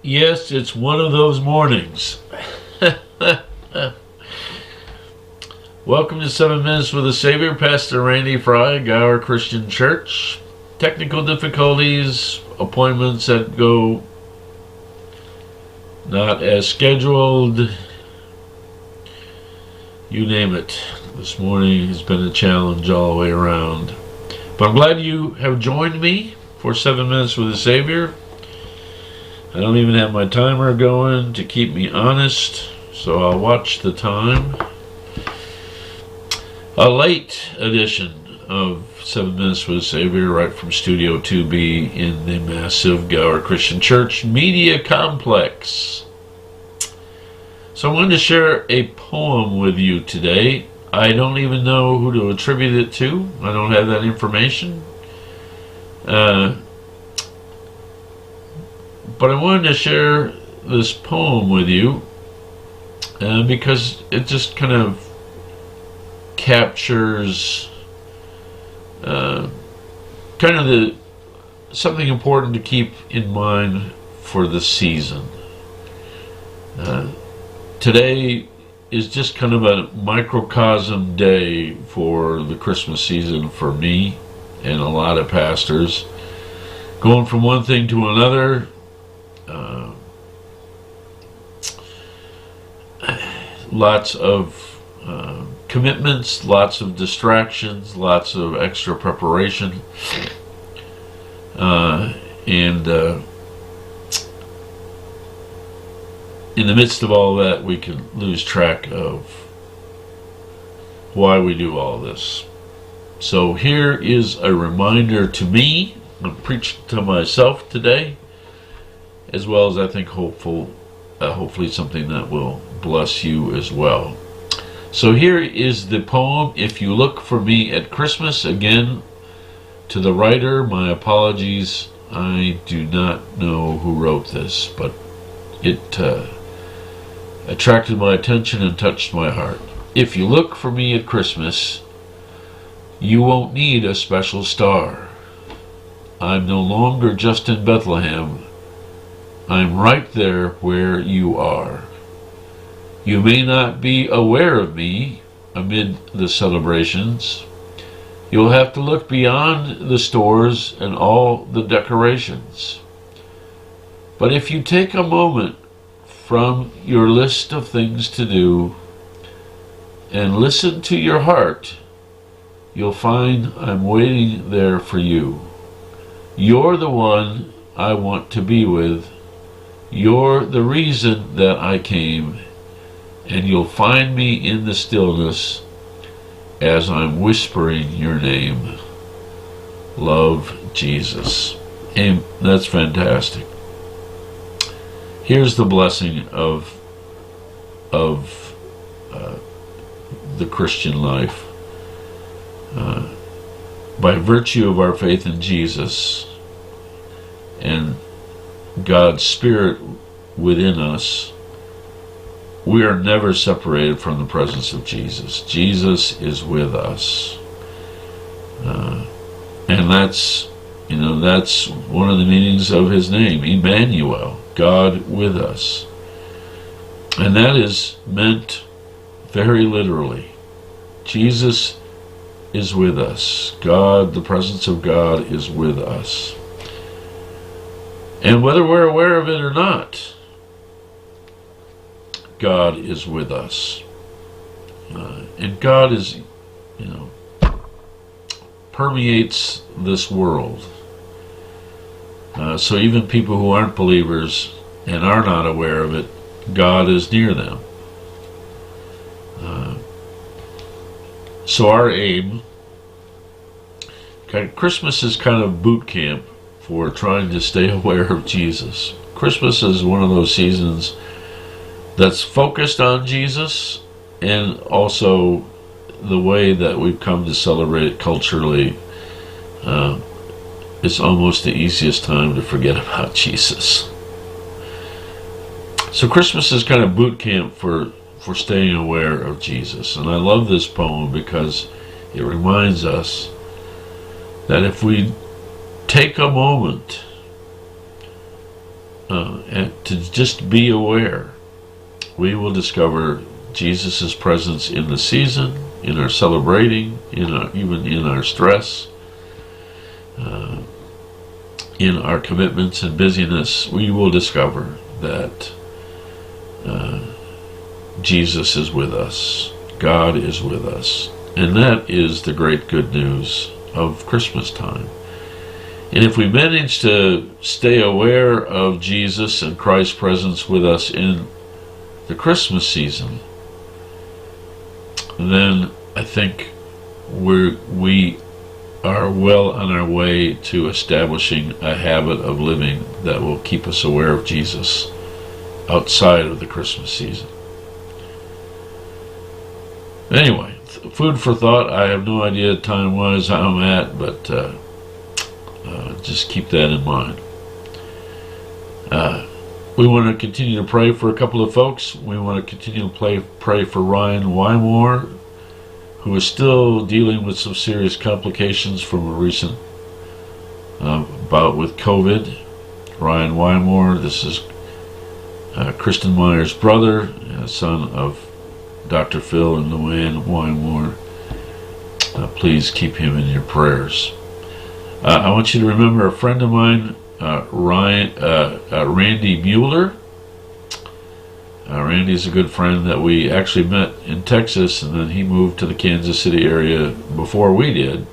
Yes, it's one of those mornings. Welcome to 7 Minutes with the Savior, Pastor Randy Fry, Gower Christian Church. Technical difficulties, appointments that go not as scheduled, you name it. This morning has been a challenge all the way around. But I'm glad you have joined me for 7 Minutes with the Savior. I don't even have my timer going to keep me honest, so I'll watch the time. A late edition of 7 Minutes with the Savior, right from Studio 2B in the massive Gower Christian Church Media Complex. So I'm going to share a poem with you today. I don't even know who to attribute it to. I don't have that information. But I wanted to share this poem with you because it just kind of captures kind of something important to keep in mind for the season. Today is just kind of a microcosm day for the Christmas season for me and a lot of pastors. Going from one thing to another, lots of commitments, lots of distractions, lots of extra preparation, and in the midst of all that, we can lose track of why we do all this. So here is a reminder to me. I'm preaching to myself today, as well as I think hopefully something that will bless you as well. So here is the poem, If You Look for Me at Christmas. Again, to the writer, my apologies. I do not know who wrote this, but it attracted my attention and touched my heart. If you look for me at Christmas, you won't need a special star. I'm no longer just in Bethlehem. I'm right there where you are. You may not be aware of me amid the celebrations. You'll have to look beyond the stores and all the decorations. But if you take a moment from your list of things to do and listen to your heart, you'll find I'm waiting there for you. You're the one I want to be with. You're the reason that I came, and you'll find me in the stillness as I'm whispering your name. Love, Jesus. And that's fantastic. Here's the blessing of the Christian life. By virtue of our faith in Jesus and God's Spirit within us, we are never separated from the presence of Jesus. Jesus is with us. And that's one of the meanings of his name, Emmanuel, God with us. And that is meant very literally. Jesus is with us. God, the presence of God is with us. And whether we're aware of it or not, God is with us. And God is, permeates this world. So even people who aren't believers and are not aware of it, God is near them. So our aim, Christmas is kind of boot camp for trying to stay aware of Jesus. Christmas is one of those seasons that's focused on Jesus, and also the way that we've come to celebrate it culturally. It's almost the easiest time to forget about Jesus. So Christmas is kind of boot camp for staying aware of Jesus. And I love this poem because it reminds us that if we take a moment and to just be aware. We will discover Jesus' presence in the season, in our celebrating, even in our stress, in our commitments and busyness. We will discover that Jesus is with us. God is with us. And that is the great good news of Christmas time. And if we manage to stay aware of Jesus and Christ's presence with us in the Christmas season, then I think we are well on our way to establishing a habit of living that will keep us aware of Jesus outside of the Christmas season. Anyway, food for thought. I have no idea time-wise how I'm at, but just keep that in mind. We want to continue to pray for a couple of folks. We want to continue to pray for Ryan Wymore, who is still dealing with some serious complications from a recent bout with COVID. Ryan Wymore, this is Kristen Meyer's brother, son of Dr. Phil and Luann Wymore. Please keep him in your prayers. I want you to remember a friend of mine, Randy Mueller. Randy's a good friend that we actually met in Texas, and then he moved to the Kansas City area before we did.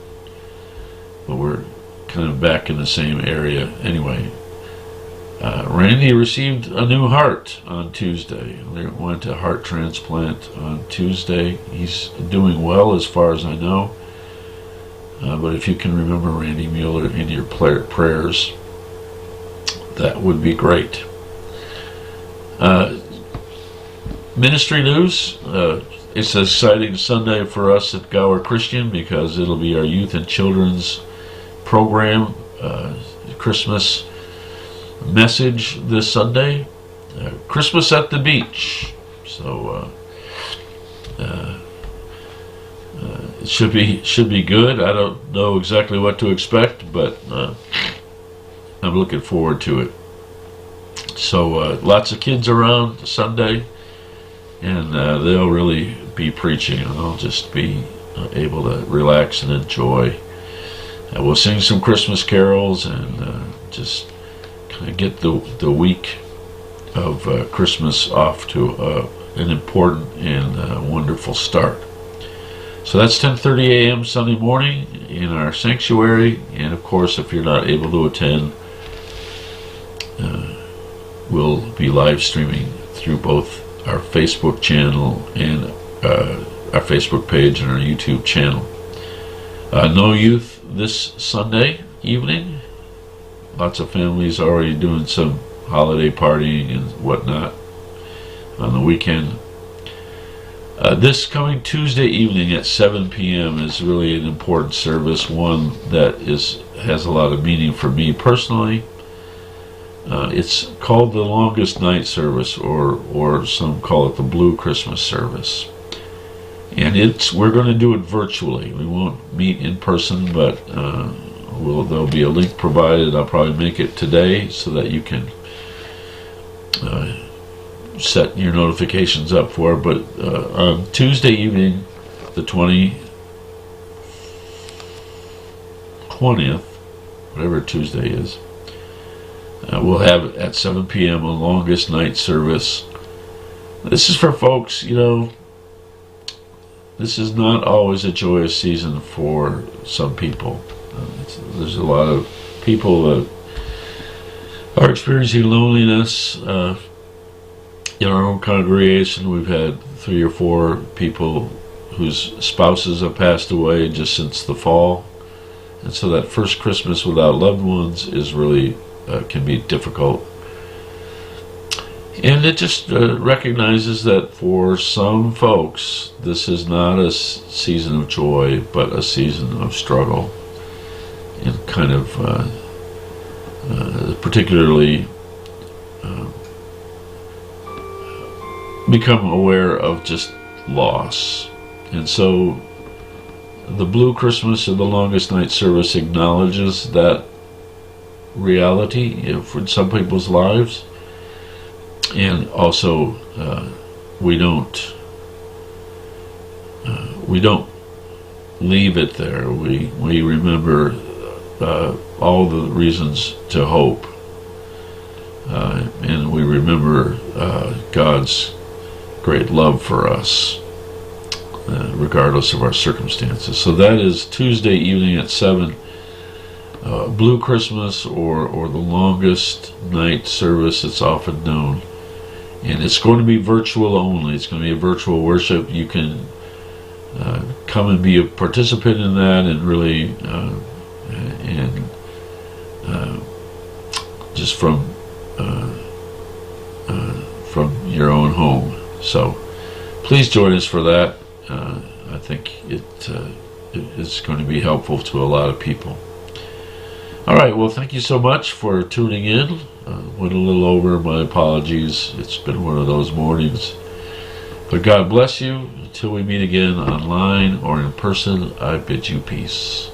But we're kind of back in the same area anyway. Randy received a new heart on Tuesday. They went to heart transplant on Tuesday. He's doing well as far as I know. But if you can remember Randy Mueller in your prayers, that would be great. Ministry news. It's an exciting Sunday for us at Gower Christian because it'll be our youth and children's program, Christmas message this Sunday. Christmas at the beach. So it should be good. I don't know exactly what to expect, but I'm looking forward to it. So lots of kids around Sunday, and they'll really be preaching, and I'll just be able to relax and enjoy. We'll sing some Christmas carols and just kind of get the week of Christmas off to an important and wonderful start. So that's 10:30 a.m. Sunday morning in our sanctuary, and of course, if you're not able to attend, we'll be live streaming through both our Facebook channel and our Facebook page and our YouTube channel. No youth this Sunday evening. Lots of families already doing some holiday partying and whatnot on the weekend. This coming Tuesday evening at 7 p.m. is really an important service, one that has a lot of meaning for me personally. It's called the Longest Night Service, or some call it the Blue Christmas Service. And we're going to do it virtually. We won't meet in person, but there'll be a link provided. I'll probably make it today so that you can set your notifications up for it. But on Tuesday evening, the 20th, whatever Tuesday is, we'll have at 7 p.m. a Longest Night Service. This is for folks, this is not always a joyous season for some people. There's a lot of people that are experiencing loneliness. In our own congregation, we've had 3 or 4 people whose spouses have passed away just since the fall. And so that first Christmas without loved ones is really can be difficult. And it just recognizes that for some folks, this is not a season of joy, but a season of struggle. And kind of particularly become aware of just loss. And so the Blue Christmas or the Longest Night Service acknowledges that reality for some people's lives. And also, we don't leave it there. We remember all the reasons to hope, and we remember God's great love for us, regardless of our circumstances. So that is Tuesday evening at 7, Blue Christmas, or the longest night service it's often known. And it's going to be virtual only. It's going to be a virtual worship. You can come and be a participant in that, and really, just from your own home. So please join us for that. I think it's going to be helpful to a lot of people. All right, well, thank you so much for tuning in. Went a little over, my apologies. It's been one of those mornings. But God bless you. Until we meet again online or in person, I bid you peace.